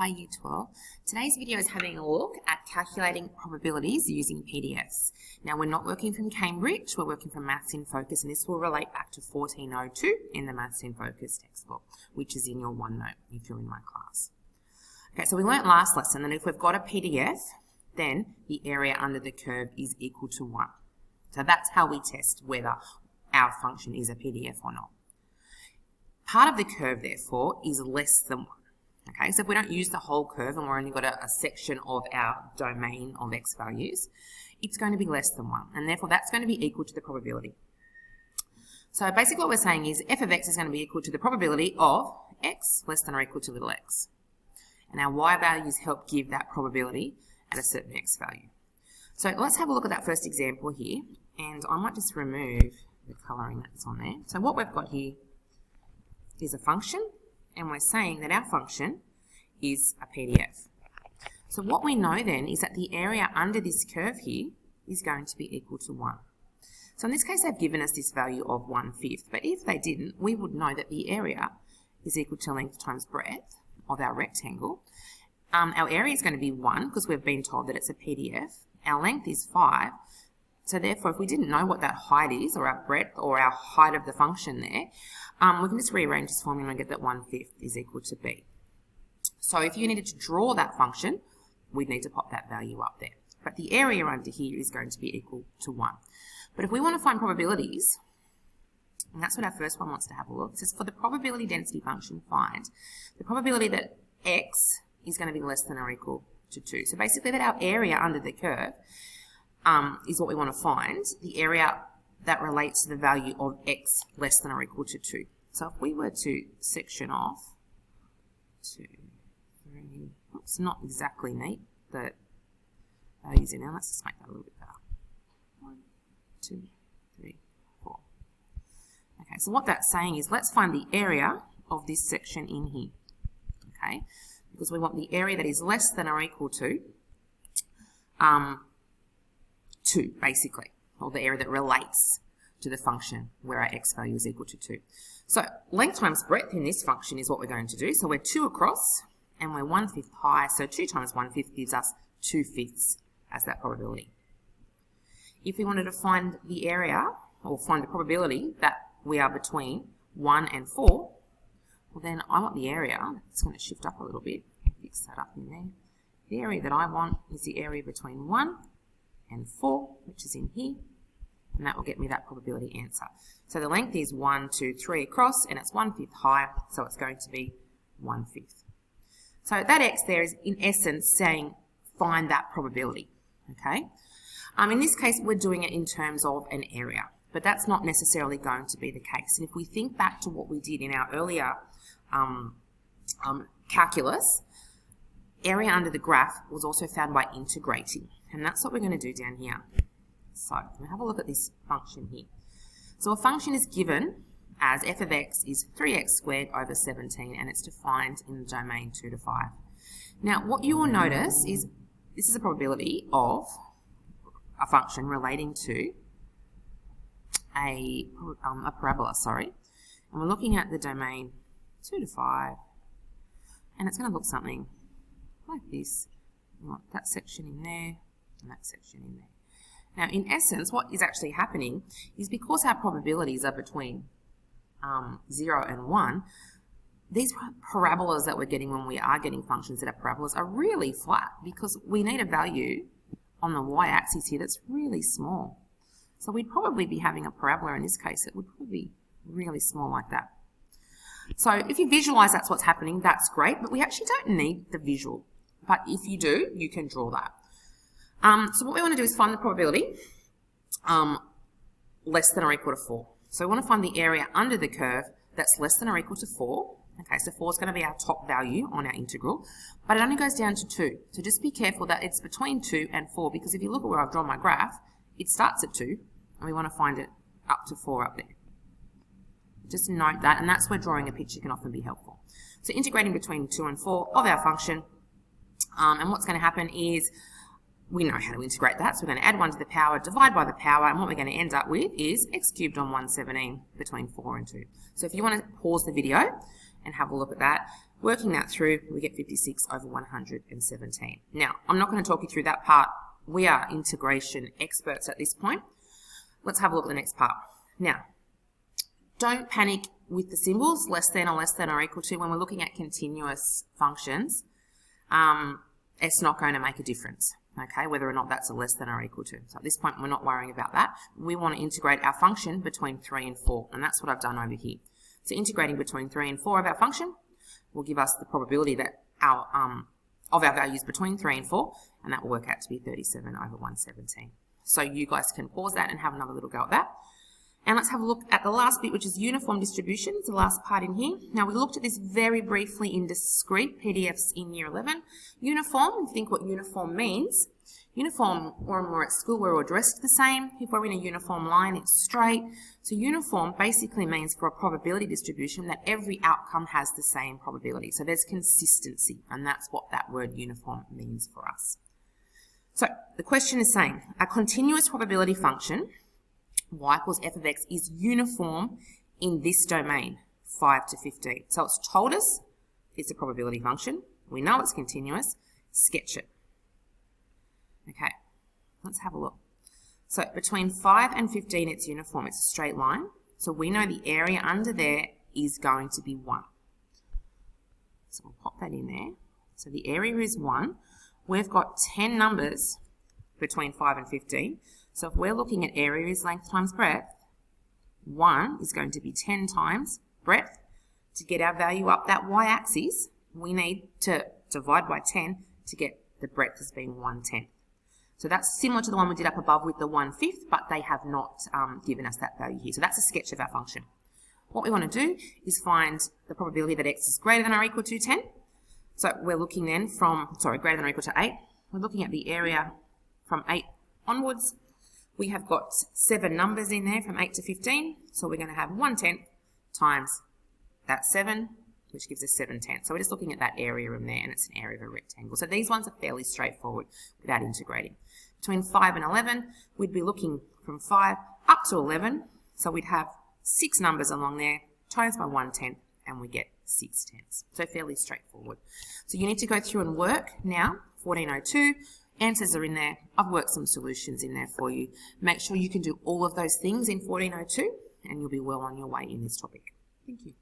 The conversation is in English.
Hi Year 12. Today's video is having a look at calculating probabilities using PDFs. Now we're not working from Cambridge, we're working from Maths in Focus, and this will relate back to 1402 in the Maths in Focus textbook, which is in your OneNote if you're in my class. Okay, so we learnt last lesson that if we've got a PDF, then the area under the curve is equal to 1. So that's how we test whether our function is a PDF or not. Part of the curve, therefore, is less than 1. Okay, so if we don't use the whole curve and we're only got a section of our domain of x values, it's going to be less than 1, and therefore that's going to be equal to the probability. So basically what we're saying is f of x is going to be equal to the probability of x less than or equal to little x. And our y values help give that probability at a certain x value. So let's have a look at that first example here, and I might just remove the colouring that's on there. So what we've got here is a function, and we're saying that our function is a PDF. So what we know then is that the area under this curve here is going to be equal to 1. So in this case they've given us this value of 1/5, but if they didn't, we would know that the area is equal to length times breadth of our rectangle. Our area is going to be 1 because we've been told that it's a PDF. Our length is 5. So therefore, if we didn't know what that height is, or our breadth, or our height of the function there, we can just rearrange this formula and get that 1/5 is equal to b. So if you needed to draw that function, we'd need to pop that value up there. But the area under here is going to be equal to 1. But if we want to find probabilities, and that's what our first one wants to have a look, it says for the probability density function, find the probability that x is going to be less than or equal to 2. So basically that our area under the curve is what we want to find, the area that relates to the value of x less than or equal to 2. So if we were to section off 2, 3, oops, not exactly neat, the values in there, let's just make that a little bit better. 1, 2, 3, 4. Okay, so what that's saying is let's find the area of this section in here, okay, because we want the area that is less than or equal to 2, basically, or the area that relates to the function where our x value is equal to 2. So length times breadth in this function is what we're going to do. So we're 2 across and we're 1/5 high, so 2 times 1/5 gives us 2/5 as that probability. If we wanted to find the area, or find the probability that we are between 1 and 4, well then I want the area, it's going to shift up a little bit, fix that up in there. The area that I want is the area between 1 and 4, which is in here, and that will get me that probability answer. So the length is 1, 2, 3 across, and it's 1/5 high, so it's going to be 1/5. So that x there is in essence saying find that probability, okay? In this case we're doing it in terms of an area, but that's not necessarily going to be the case. And if we think back to what we did in our earlier calculus, area under the graph was also found by integrating. And that's what we're going to do down here. So we'll have a look at this function here. So a function is given as f of x is 3x squared over 17, and it's defined in the domain 2 to 5. Now what you will notice is this is a probability of a function relating to a parabola, and we're looking at the domain 2 to 5, and it's going to look something like this. We want that section in there and that section in there. Now in essence what is actually happening is because our probabilities are between 0 and 1, these parabolas that we're getting when we are getting functions that are parabolas are really flat because we need a value on the y-axis here that's really small. So we'd probably be having a parabola in this case that would probably be really small like that. So if you visualize that's what's happening, that's great, but we actually don't need the visual. But if you do, you can draw that. So what we want to do is find the probability less than or equal to 4. So we want to find the area under the curve that's less than or equal to 4. Okay, so 4 is going to be our top value on our integral, but it only goes down to 2. So just be careful that it's between 2 and 4, because if you look at where I've drawn my graph, it starts at 2, and we want to find it up to 4 up there. Just note that, and that's where drawing a picture can often be helpful. So integrating between 2 and 4 of our function, and what's going to happen is we know how to integrate that. So we're going to add 1 to the power, divide by the power, and what we're going to end up with is x cubed on 117 between 4 and 2. So if you want to pause the video and have a look at that, Working that through, we get 56 over 117. Now, I'm not going to talk you through that part. We are integration experts at this point. Let's have a look at the next part. Now, don't panic with the symbols, less than or equal to. When we're looking at continuous functions, it's not going to make a difference, okay, whether or not that's a less than or equal to. So at this point, we're not worrying about that. We want to integrate our function between 3 and 4, and that's what I've done over here. So integrating between 3 and 4 of our function will give us the probability that of our values between 3 and 4, and that will work out to be 37 over 117. So you guys can pause that and have another little go at that. And let's have a look at the last bit, which is uniform distribution. It's the last part in here. Now, we looked at this very briefly in discrete PDFs in Year 11. Uniform, think what uniform means. Uniform, when we're at school, we're all dressed the same. If we're in a uniform line, it's straight. So uniform basically means for a probability distribution that every outcome has the same probability. So there's consistency, and that's what that word uniform means for us. So the question is saying, a continuous probability function, y equals f of x, is uniform in this domain, 5 to 15. So it's told us it's a probability function. We know it's continuous. Sketch it. Okay, let's have a look. So between 5 and 15, it's uniform. It's a straight line. So we know the area under there is going to be 1. So we'll pop that in there. So the area is 1. We've got 10 numbers between 5 and 15. So if we're looking at area is length times breadth, 1 is going to be 10 times breadth. To get our value up that y-axis, we need to divide by 10 to get the breadth as being 1/10. So that's similar to the one we did up above with the 1/5, but they have not given us that value here. So that's a sketch of our function. What we want to do is find the probability that x is greater than or equal to 10. So we're looking then from, greater than or equal to 8. We're looking at the area from 8 onwards. We have got 7 numbers in there from 8 to 15. So we're going to have 1/10 times that 7, which gives us 7/10. So we're just looking at that area in there, and it's an area of a rectangle. So these ones are fairly straightforward without integrating. Between 5 and 11, we'd be looking from 5 up to 11. So we'd have 6 numbers along there, times by 1/10, and we get 6/10. So fairly straightforward. So you need to go through and work now, 1402. Answers are in there. I've worked some solutions in there for you. Make sure you can do all of those things in 1402, and you'll be well on your way in this topic. Thank you.